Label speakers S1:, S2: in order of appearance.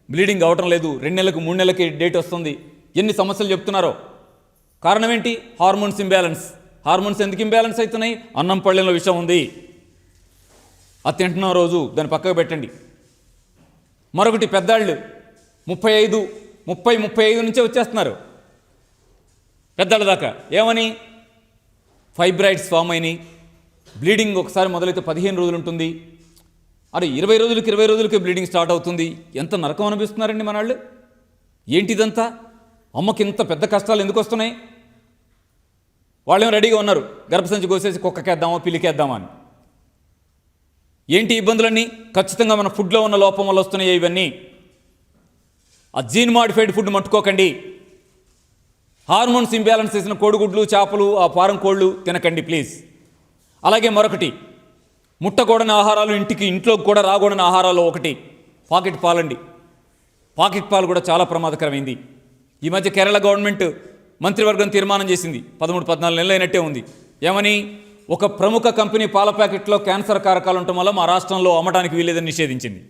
S1: Bleeding అవటం లేదు, 2 నెలలకు 3 నెలలకి డేట్ వస్తుంది, ఎన్ని సమస్యలు చెప్తున్నారో. కారణం ఏంటి? Hormones imbalance. హార్మోన్స్ ఎందుకు ఇంబ్యాలెన్స్ అవుతున్నాయి? అన్నం పళ్ళెంలో విషం ఉంది, అది తింటున్న రోజు దాన్ని పక్కకు పెట్టండి. మరొకటి పెద్దాళ్ళు 35 నుంచే వచ్చేస్తున్నారు పెద్దాళ్ళ దాకా. ఏమని? ఫైబ్రాయిడ్స్ ఫామ్ అయినాయి, బ్లీడింగ్ ఒకసారి మొదలైతే 15 రోజులు ఉంటుంది, అరే 20 రోజులకి బ్లీడింగ్ స్టార్ట్ అవుతుంది. ఎంత నరకం అనిపిస్తున్నారండి మనాళ్ళు. ఏంటిదంతా? అమ్మకి ఇంత పెద్ద కష్టాలు ఎందుకు వస్తున్నాయి? వాళ్ళేమో రెడీగా ఉన్నారు, గర్భసంచి కోసేసి కుక్కకేద్దామా పిల్లికేద్దామా అని. ఏంటి ఇబ్బందులన్నీ? ఖచ్చితంగా మన ఫుడ్లో ఉన్న లోపం వల్ల వస్తున్నాయి ఇవన్నీ. ఆ జీన్ మాడిఫైడ్ ఫుడ్ మట్టుకోకండి. హార్మోన్స్ ఇంబ్యాలెన్స్ చేసిన కోడిగుడ్లు, చేపలు, ఆ ఫారం కోళ్ళు తినకండి ప్లీజ్. అలాగే మరొకటి, ముట్టకూడని ఆహారాలు, ఇంట్లోకి కూడా రాకూడని ఆహారాలు ఒకటి పాకెట్ పాలండి. పాకెట్ పాలు కూడా చాలా ప్రమాదకరమైంది. ఈ మధ్య కేరళ గవర్నమెంట్ మంత్రివర్గం తీర్మానం చేసింది, 13-14 నెలలు అయినట్టే ఉంది. ఏమని? ఒక ప్రముఖ కంపెనీ పాల ప్యాకెట్లో క్యాన్సర్ కారకాలు ఉండటం వల్ల మా రాష్ట్రంలో అమ్మడానికి వీల్లేదని నిషేధించింది.